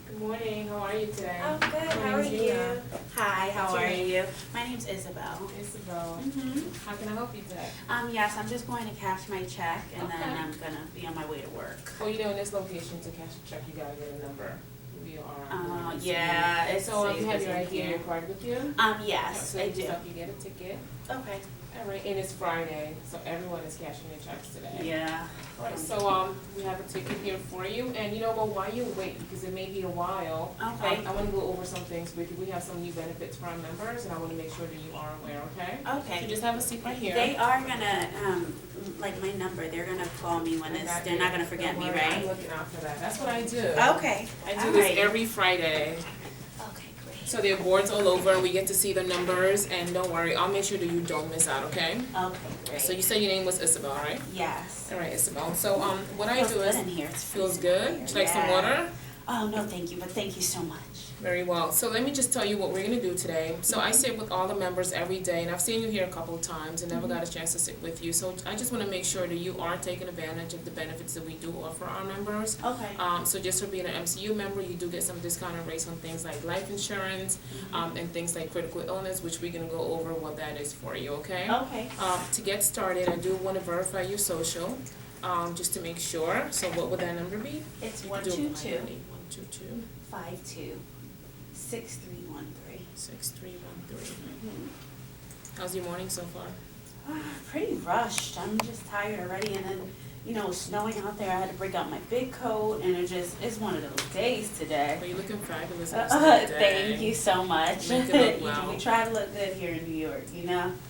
Good morning. How are you today? I'm good. How are name's you? Gina. Hi, how What's your are name? you? My name's Isabel. Isabel. Mm-hmm. How can I help you today? Yes, I'm just going to cash my check and then Okay. I'm gonna be on my way to work. Well, you know, in this location to cash a check, you gotta get a number. We are. Yeah, it's So you have safe your as ID in and your here. card with you? Yes, So I you do. just have to get a ticket. Okay. All right, and it's Friday, so everyone is cashing their checks today. Yeah. All right, so we have a ticket here for you, and you know what? While you wait, because it may be a while. Okay. I want to go over some things with you. We have some new benefits for our members, and I want to make sure that you are aware. Okay? Okay. So just have a seat right here. They are gonna, like my number, they're gonna call me when it's, they're not gonna forget me, Don't worry, I'm right? looking out for that. That's what I do. Okay. I do All this right. every Friday. Okay, great. So there are boards all over, and we get to see the numbers, and don't worry, I'll make sure that you don't miss out, okay? Okay, great. So you said your name was Isabel, right? Yes. All right, Isabel. So what I Feels do good is, in here. It feels good. Would you like some water? Oh, no, thank you, but thank you so much. Very well. So let me just tell you what we're gonna do today. So I sit with all the members every day, and I've seen you here a couple of times and never got a chance to sit with you. So I just wanna make sure that you are taking advantage of the benefits that we do offer our members. Okay. So just for being an MCU member, you do get some discounted rates on things like life insurance, and things like critical illness, which we're gonna go over what that is for you, okay? Okay. To get started, I do wanna verify your social, just to make sure. So what would that number be? It's You can do it 122 quietly. 122 52 6313. 6313. How's your morning so far? Pretty rushed. I'm just tired already, and then snowing out there. I had to break out my big coat, and it's one of those days today. Well, you're looking fabulous on this day. Thank you so much. Make it look well. We try to look good here in New York.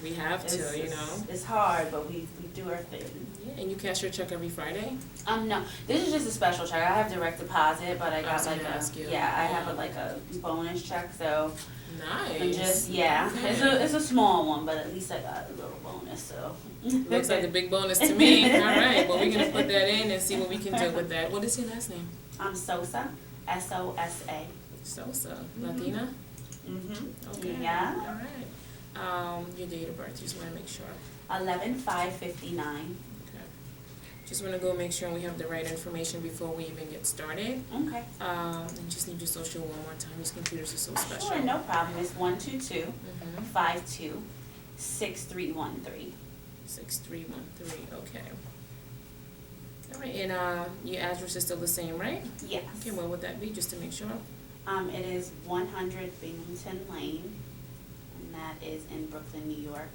We have to, you know. It's hard, but we do our thing. Yeah, and you cash your check every Friday? No, this is just a special check. I have direct deposit, but I I got was like gonna ask you. I have a bonus check, so Nice. I'm just Okay. it's a small one, but at least I got a little bonus. So Looks like a big bonus to me. All right, well, we're gonna put that in and see what we can do with that. What is your last name? I'm Sosa, Sosa. Sosa, Latina? Okay. Yeah. All right. Your date of birth, just wanna make sure. 11/5/59. Okay. Just wanna go make sure we have the right information before we even get started. Okay. I just need your social one more time. These computers are so special. Sure, no problem. It's 122 Mhm. 52 6313. 6313, okay. All right, and your address is still the same, right? Yes. Okay, what would that be, just to make sure? It is 100 Binghamton Lane, and that is in Brooklyn, New York,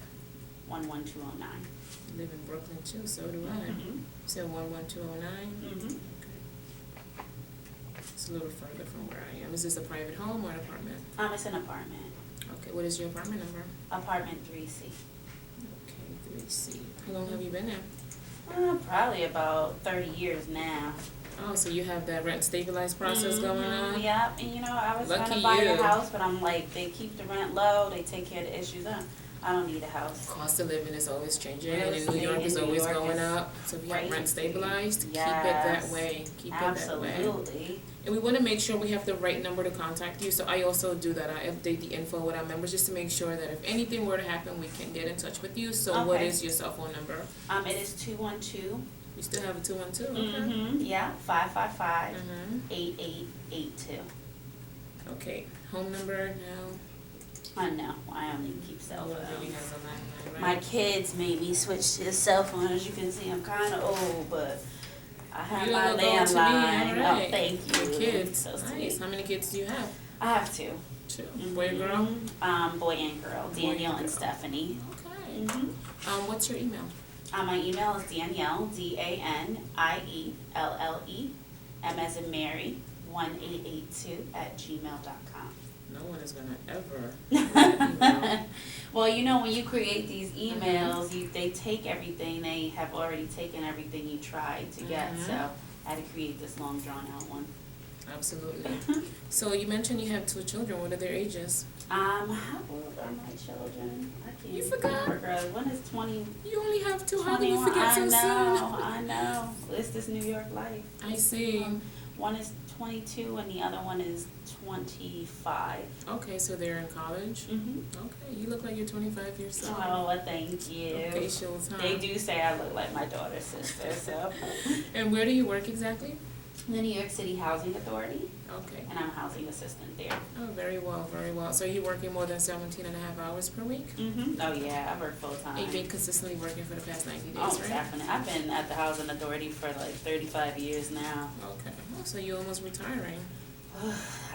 11209. You live in Brooklyn too, so do I. Mhm. So 11209? Mhm. Okay. It's a little further from where I am. Is this a private home or an apartment? It's an apartment. Okay, what is your apartment number? Apartment 3C. Okay, 3C. How long have you been there? Probably about 30 years now. Oh, so you have that rent stabilized process going on? Yeah, and I was Lucky trying to buy you. a house, but I'm like, they keep the rent low, they take care of the issues. I don't need a house. Cost of living is always changing, Real and in New estate York in is New always York going is up. So if you have rent crazy. stabilized, keep it Yes. that way. Keep it that way. Absolutely. And we want to make sure we have the right number to contact you. So I also do that. I update the info with our members just to make sure that if anything were to happen, we can get in touch with you. So what Okay. is your cell phone number? It is 212. You still have a 212? Okay. Yeah, 555 Mhm. 8882. Okay. Home number now. No, I only keep cell Oh, it really phones. has a landline, right? My kids made me switch to the cell phone. As you can see, I'm kind of old, but I have You my look old to me, landline. all right. Oh, thank you. Your kids. So Nice. sweet. How many kids do you have? I have two. Two. Boy or girl? Boy and girl, Boy Danielle and and girl. Stephanie. Okay. Mm-hmm. What's your email? My email is Danielle, DANIELLE, M as in Mary, 1882 @gmail.com. No one is gonna ever. email. Well, when you create these emails, they take everything, they have already taken everything you tried to get, Mhm. so I had to create this long drawn out one. Absolutely. So you mentioned you have two children. What are their ages? How old are my children? I can't You forgot? remember. One is 20. You only have two. How can you 21. forget so I know. It's this New York life. soon? I see. One is 22 and the other one is 25. Okay, so they're in college? Mm-hmm. Okay, you look like you're 25 years old. Oh, well, thank you. Okay, shows, huh? They do say I look like my daughter's sister, so. And where do you work exactly? the New York City Housing Authority, Okay. and I'm a housing assistant there. Oh, very well, very well. So you're working more than 17.5 hours per week? Oh yeah, I work full time. And you've been consistently working for the past 90 days, Oh, right? definitely. I've been at the Housing Authority for like 35 years now. Okay. Oh, so you're almost retiring.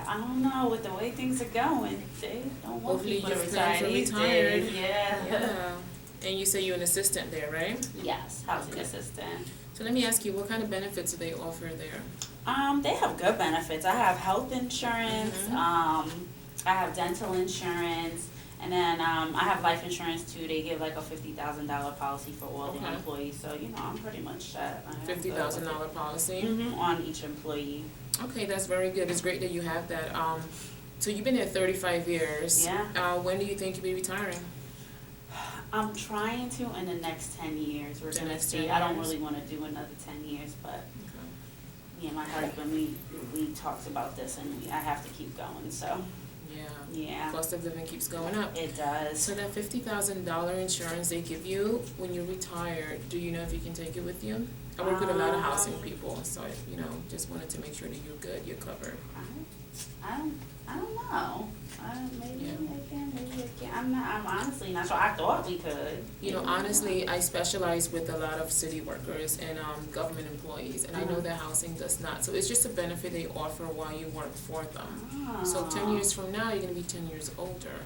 I don't know, with the way things are going, they don't want Hopefully people to you've planned retire for these retired. days. Yeah. Yeah. And you say you're an assistant there, right? Yes, housing Okay. assistant. So let me ask you, what kind of benefits do they offer there? They have good benefits. I have health insurance, Mhm. I have dental insurance, and then, I have life insurance too. They give like a $50,000 policy for all the Okay. employees, so, you know, I'm pretty much set. $50,000 policy? On each employee. Okay, that's very good. It's great that you have that. So you've been there 35 years. Yeah. When do you think you'll be retiring? I'm trying to in the next 10 years. We're The gonna next see. 10 I don't years? really wanna do another 10 years, but Okay. me and my husband, we talked about this and I have to keep going, so, Yeah. yeah, Cost of living keeps going up. it does. So that $50,000 insurance they give you when you retire, do you know if you can take it with you? I work with a lot of housing people, so just wanted to make sure that you're good, you're covered. I don't know. Maybe Yeah. I can, maybe I can't. I'm honestly not sure. I thought we could. Honestly, I specialize with a lot of city workers and government employees, and I know Uh-huh. that housing does not. So it's just a benefit they offer while you work for them. Oh. So 10 years from now, you're gonna be 10 years older,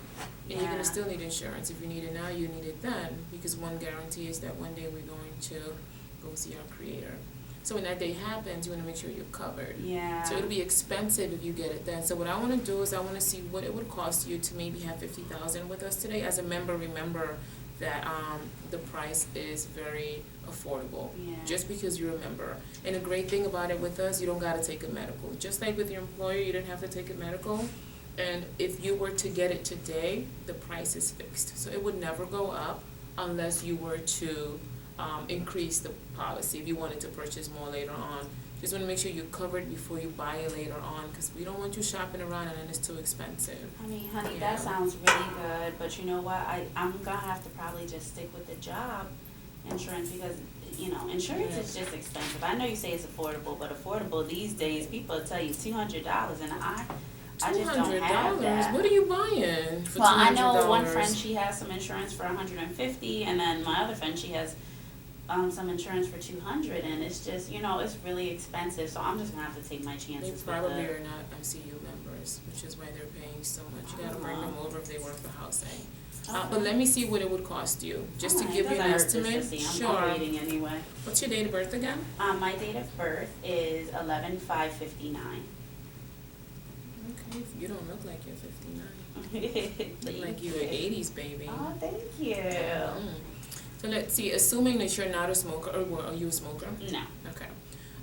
and you're Yeah. gonna still need insurance. If you need it now, you need it then, because one guarantee is that one day we're going to go see our Creator. So when that day happens, you wanna make sure you're covered. Yeah. So it'll be expensive if you get it then. So what I wanna do is I wanna see what it would cost you to maybe have 50,000 with us today. As a member, remember that the price is very affordable. Yeah. Just because you're a member. And the great thing about it with us, you don't gotta take a medical. Just like with your employer, you didn't have to take a medical. And if you were to get it today, the price is fixed. So it would never go up unless you were to increase the policy if you wanted to purchase more later on. Just want to make sure you're covered before you buy it later on, because we don't want you shopping around and then it's too expensive. I mean, honey, Yeah. that sounds really good, but you know what? I'm gonna have to probably just stick with the job insurance because, insurance is just expensive. I know you say it's affordable, but affordable these days, people will tell you $200, and I just don't have that. What are you buying for $200? Well, I know one friend, she has some insurance for $150, and then my other friend, she has some insurance for $200, and it's just, it's really expensive, so I'm just gonna have to take my They chances with probably it. are not MCU members, which is why they're paying so much. You gotta bring them over if they work for housing. But let me see what it would cost you, just to Alright, give you an doesn't hurt estimate. just to see. Sure. I'm waiting anyway. What's your date of birth again? My date of birth is 11/5/59. Okay, you don't look like you're 59. Look like you're an 80s baby. Oh, thank you. Mm. So let's see, assuming that you're not a smoker, or are you a smoker? No. Okay.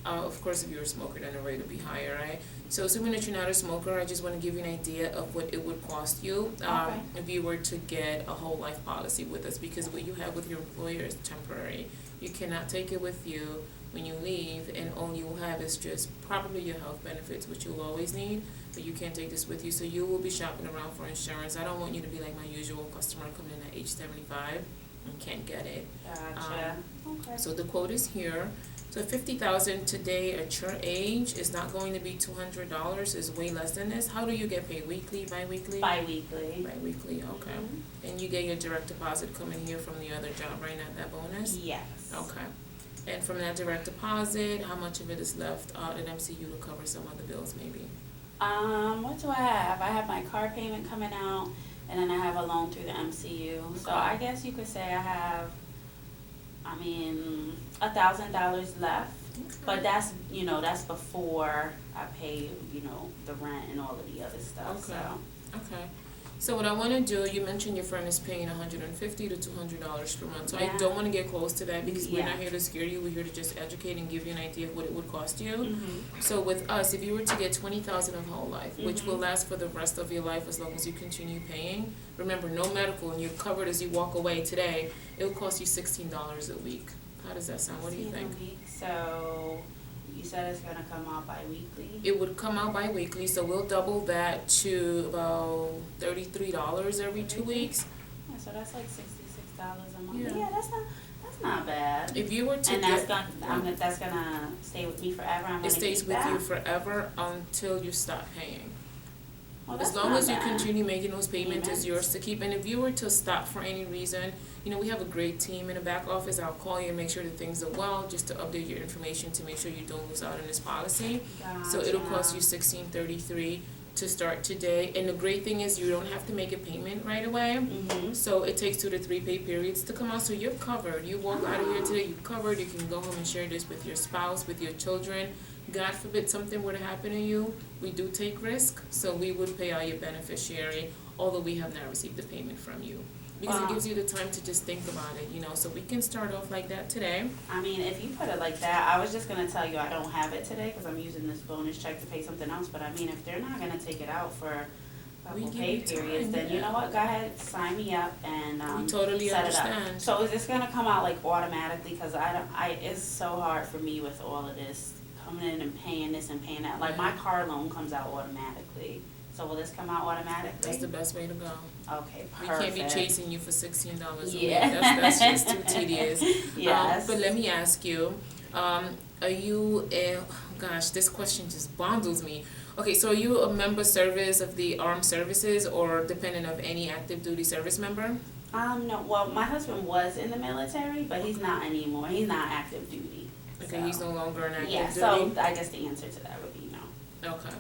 Of course, if you're a smoker, then the rate will be higher, right? So assuming that you're not a smoker, I just want to give you an idea of what it would cost you Okay. if you were to get a whole life policy with us, because what you have with your employer is temporary. You cannot take it with you when you leave, and all you will have is just probably your health benefits, which you'll always need, but you can't take this with you. So you will be shopping around for insurance. I don't want you to be like my usual customer coming in at age 75 and can't get it. Gotcha. Okay. So the quote is here. So 50,000 today at your age is not going to be $200. Is way less than this. How do you get paid? Weekly, bi-weekly? Bi-weekly. Bi-weekly. Okay. Mhm. And you get your direct deposit coming here from the other job, right? Not that bonus. Yes. Okay. And from that direct deposit, how much of it is left at MCU to cover some other bills, maybe? What do I have? I have my car payment coming out, and then I have a loan through the MCU. So Okay. I guess you could say I have, $1,000 left. But that's, that's before I pay, the rent and all of the other stuff, Okay. so. Okay. So what I want to do, you mentioned your friend is paying $150 to $200 per month. So I Yeah. don't want to get close to that because we're Yeah. not here to scare you. We're here to just educate and give you an idea of what it would cost you. Mhm. So with us, if you were to get 20,000 of whole life, which will Mhm. last for the rest of your life as long as you continue paying, remember, no medical, and you're covered as you walk away today, it will cost you $16 a week. How does that sound? What do you think? So, you said it's gonna come out bi-weekly? It would come out bi-weekly, so we'll double that to about $33 every 2 weeks. Yeah, so that's like $66 a month. Yeah. Yeah, that's That's not bad. If you were to And that's get, that's gonna stay with me forever. I'm gonna it stays keep with that. you forever until you stop paying. Well, As that's long not as you bad. continue making those payments, it's Payments. yours to keep. And if you were to stop for any reason, you know, we have a great team in the back office. I'll call you and make sure that things are well, just to update your information to make sure you don't lose out on this policy. So it'll cost you $16.33 to start today. And the great thing is you don't have to make a payment right away. Mm-hmm. So it takes 2 to 3 pay periods to come out. So you're covered. You walk out of here today, you're covered. You can go home and share this with your spouse, with your children. God forbid something were to happen to you, we do take risk, so we would pay out your beneficiary, although we have not received the payment from you. Because Wow. it gives you the time to just think about it, you know, so we can start off like that today. I mean, if you put it like that, I was just gonna tell you I don't have it today because I'm using this bonus check to pay something else. But I mean, if they're not gonna take it out for a We couple give pay you time, periods, then you yeah. know what? Go ahead, sign me up and We totally set it up. understand. So is this gonna come out like automatically? Because it's so hard for me with all of this coming in and paying this and paying that. Like my car loan comes out automatically. So will this come out automatically? That's the best way to go. Okay, We perfect. can't be chasing you for $16 a week, Yeah. that's just too tedious. Yes. But let me ask you, are you, gosh, this question just bundles me. Okay, so are you a member service of the armed services or dependent of any active duty service member? No, well, my husband was in the military, but he's not anymore. He's not active duty. Okay, so. he's no longer an active Yeah, duty? so I guess the answer to that would be no. Okay.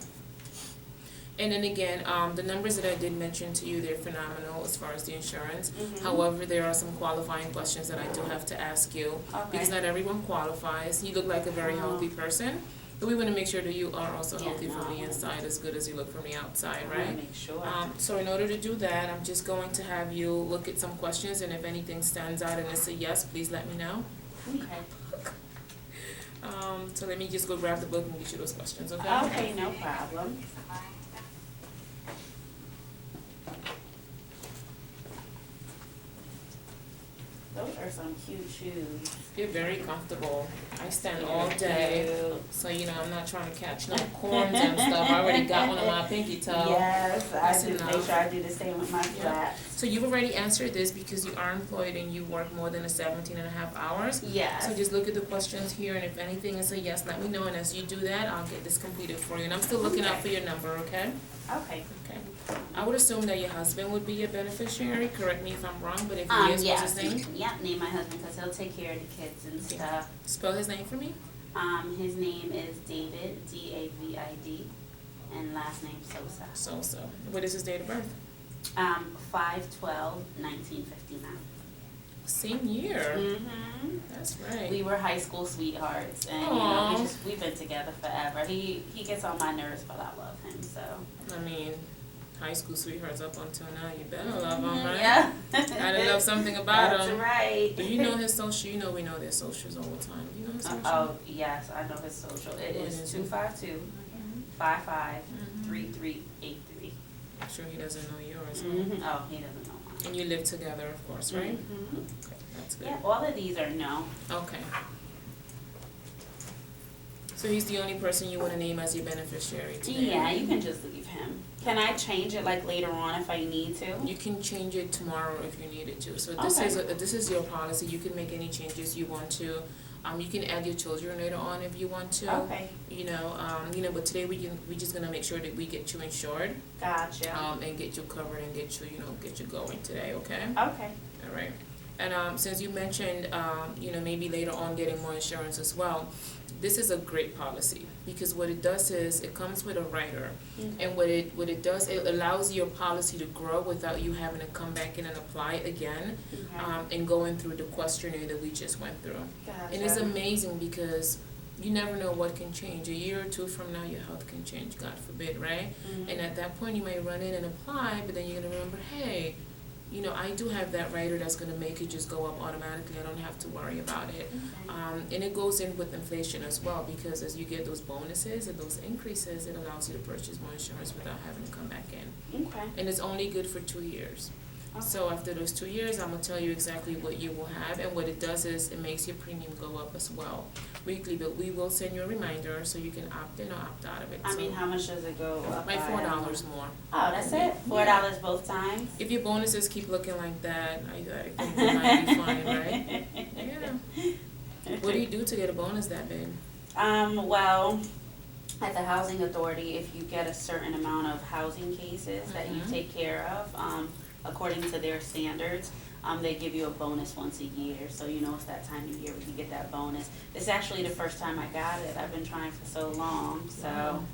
And then again, the numbers that I did mention to you, they're phenomenal as far as the insurance. Mhm. However, there are some qualifying questions that I do have to ask you. Because Okay. not everyone qualifies. You look like a very healthy person. But we want to make sure that you are also Yeah, healthy from no. the inside as good as you look from the outside, I wanna right? make sure. So in order to do that, I'm just going to have you look at some questions, and if anything stands out and it's a yes, please let me know. Okay. So let me just go grab the book and get you those questions, okay? Okay, no problem. Those are some cute shoes. They're very comfortable. I stand all day, so you know I'm not trying to catch no corns and stuff. I already got one on my pinky toe. Yes, I That's just make enough. sure I do the same with my Yeah. flats. So you've already answered this because you are employed and you work more than 17 and a half hours. Yes. So just look at the questions here, and if anything is a yes, let me know, and as you do that, I'll get this completed for you. And I'm still looking out for your number, okay? Okay. Okay. I would assume that your husband would be your beneficiary, correct me if I'm wrong, but if he is, Yes. what's his name? Yep, name my husband because he'll take care of the kids and stuff. Spell his name for me. His name is David, David, and last name Sosa. So. What is his date of birth? 5/12/1959. Same year. Mm-hmm. That's right. We were high school sweethearts, and Aw. we've been together forever. He gets on my nerves, but I love him so. I mean, high school sweethearts up until now, you better love them, right? Yeah. Gotta love something about That's them. right. Do you know his social? You know we know their socials all the time. Do you know his social? Oh yes, I know his social. It What is is it? 252-55-3383. I'm sure he doesn't know yours. huh? Mm-hmm. Oh, he doesn't know mine. And you live together, of course, right? Mhm. Okay, that's good. Yeah, all of these are no. Okay. So he's the only person you want to name as your beneficiary today? Yeah, you can just leave him. Can I change it like later on if I need to? You can change it tomorrow if you needed to. So this is your policy. You can make any changes you want to. You can add your children later on if you want to. Okay, You know, but today we just gonna make sure that we get you insured, gotcha. and get you covered and get you going today. Okay. Okay. All right. And since you mentioned, maybe later on getting more insurance as well, this is a great policy because what it does is it comes with a rider, Okay. and what it does, it allows your policy to grow without you having to come back in and apply again, Okay. and going through the questionnaire that we just went through. Gotcha. And it's amazing because you never know what can change. A year or two from now, your health can change, God forbid, right? Mhm. And at that point, you might run in and apply, but then you're gonna remember, hey, I do have that rider that's gonna make it just go up automatically. I don't have to worry about it. Okay. And it goes in with inflation as well, because as you get those bonuses and those increases, it allows you to purchase more insurance without having to come back in. Okay. And it's only good for 2 years. Okay. So after those 2 years, I'm gonna tell you exactly what you will have, and what it does is it makes your premium go up as well weekly, but we will send you a reminder so you can opt in or opt out of it. I So, mean, how much does it go up by by? $4 more. Oh, that's it? $4 both times? If your bonuses keep looking like that, I think you might be fine, right? Yeah. What do you do to get a bonus that big? Well, at the housing authority, if you get a certain amount of housing cases that you take care of, according to their standards, they give you a bonus once a year. So you know it's that time of year when you get that bonus. It's actually the first time I got it. I've been trying for so long, so Wow.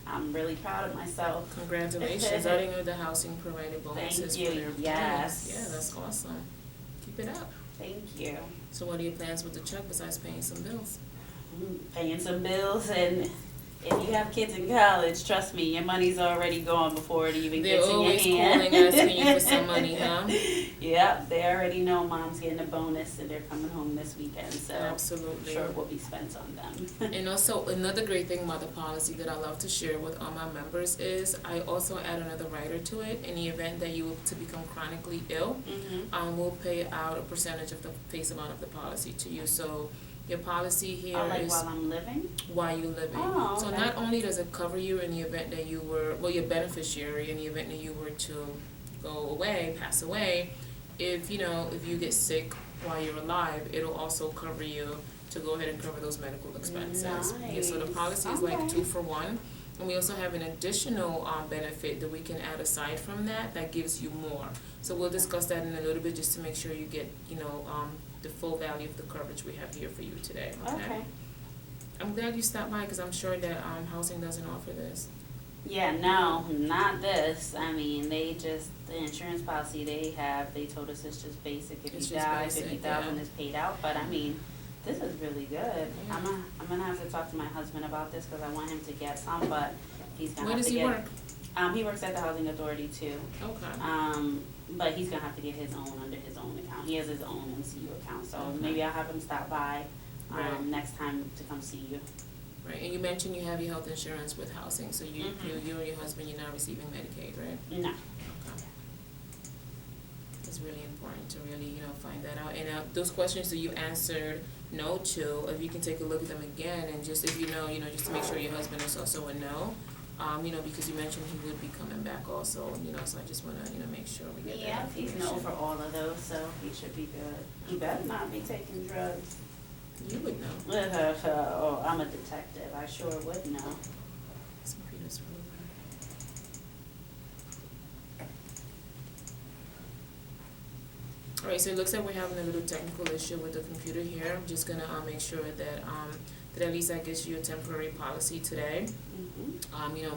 I'm really proud of myself. Congratulations. I didn't know the housing provided bonuses Thank for you. their employees. Yes. Yeah, that's awesome. Keep it up. Thank you. So what are your plans with the check besides paying some bills? Paying some bills, and if you have kids in college, trust me, your money's already gone before it even They're gets in your always hand. calling, asking you for some money, huh? Yep, they already know mom's getting a bonus and they're coming home this weekend, so I'm Absolutely. sure it will be spent on them. And also, another great thing about the policy that I love to share with all my members is I also add another rider to it. In the event that you were to become chronically ill, we'll pay out a percentage of the face amount of the policy to you. So your policy here Oh, like is while I'm living? while you're living. Oh, So okay. not only does it cover you in the event that you were, well, your beneficiary, in the event that you were to go away, pass away, if you get sick while you're alive, it'll also cover you to go ahead and cover those medical expenses. Yeah, so the Nice. policy is like Okay. 2 for 1. And we also have an additional benefit that we can add aside from that gives you more. So we'll discuss that in a little bit just to make sure you get, the full value of the coverage we have here for you today, Okay. I'm glad you stopped by because I'm sure that housing doesn't offer this. Yeah, no, not this. I mean, the insurance policy they told us it's just basic. If It's you just die, basic, 50,000 yeah. is paid out. But I mean, this is really good. Yeah. I'm gonna have to talk to my husband about this because I want him to get some, but he's gonna Where have does to he get. work? He works at the housing authority too. Okay. But he's gonna have to get his own under his own account. He has his own MCU account, so Okay. maybe I'll have him stop by Right. next time to come see you. Right, and you mentioned you have your health insurance with housing, so you and your husband, you're not receiving Medicaid, right? No. Okay. It's really important to really, find that out. And those questions that you answered no to, if you can take a look at them again and just, if just to make sure your husband is also a no. Because you mentioned he would be coming back also, so I just wanna, make sure we get that Yeah, he's no information. for all of those, so he should be good. He better not be taking drugs. You would know. Oh, I'm a detective, I sure would know. This computer's really bad. Alright, so it looks like we're having a little technical issue with the computer here. I'm just gonna make sure that at least that gets you a temporary policy today.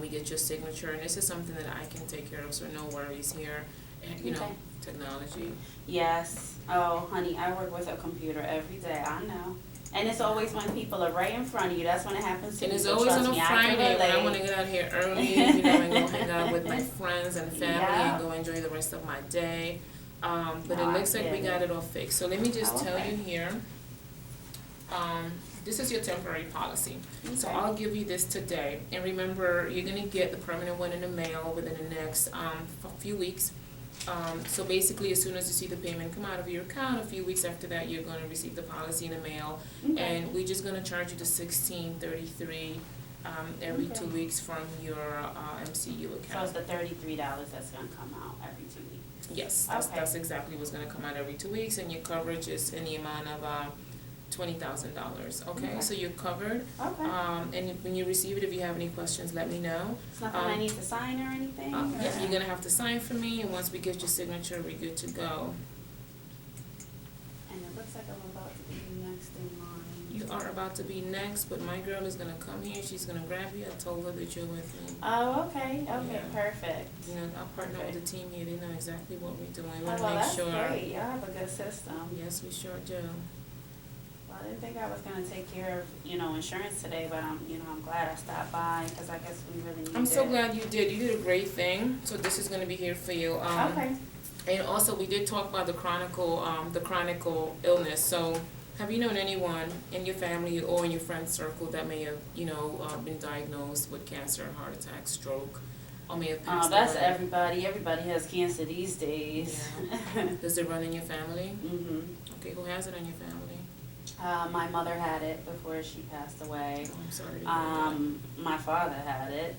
We get your signature, and this is something that I can take care of, so no worries here. And, Okay. technology. Yes, oh honey, I work with a computer every day, I know. And it's always when people are right in front of you, that's when it happens to And me, it's so always trust on a me, I can Friday when I relate. wanna get out here early, and go hang out with my friends and family Yeah. and go enjoy the rest of my day. But No, it I looks like we get got it. it all fixed. So let me just Oh, tell okay. you here. This is your temporary policy. So Okay. I'll give you this today. And remember, you're gonna get the permanent one in the mail within the next few weeks. So basically, as soon as you see the payment come out of your account, a few weeks after that, you're gonna receive the policy in the mail. Okay. And we're just gonna charge you the $16.33 every Okay. 2 weeks from your MCU So it's account. the $33 that's gonna come out every 2 weeks. Yes, Okay. that's exactly what's gonna come out every 2 weeks, and your coverage is in the amount of $20,000. Okay, Okay. so you're covered. Okay. And when you receive it, if you have any questions, let me know. It's nothing I need to sign or anything? Yeah, or- you're gonna have to sign for me, and once we get your signature, we're good to go. And it looks like I'm about to be next in line. You are about to be next, but my girl is gonna come here, she's gonna grab you, I told her that you're with me. Oh, okay, Yeah. perfect. I'll partner with the team here, they know exactly what we're doing, we Oh, wanna well, make that's sure. great, y'all have a good system. Yes, we sure do. Well, I didn't think I was gonna take care of, insurance today, but I'm glad I stopped by, cause I guess we really need it. I'm so glad you did, you did a great thing, so this is gonna be here for you. Okay. And also, we did talk about the chronic illness, so have you known anyone in your family or in your friend circle that may have, been diagnosed with cancer, heart attack, stroke, or may have passed Oh, that's away? everybody has cancer these days. Does it run in your family? Mhm. Okay, who has it in your family? My mother had it before she passed away. Oh, I'm sorry to hear that. My father had it.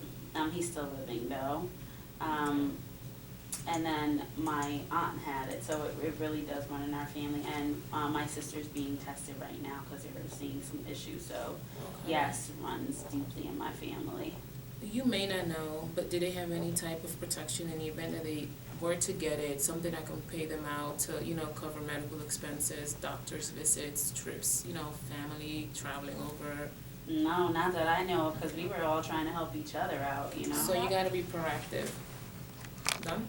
He's still living though. and then my aunt had it, so it really does run in our family. And my sister's being tested right now because they're seeing some issues. So Okay. yes, it runs deeply in my family. You may not know, but do they have any type of protection in the event that they were to get it, something that can pay them out to, cover medical expenses, doctor's visits, trips, family traveling over? No, not that I know of, because we were all trying to help each other out, So you gotta be proactive. Done?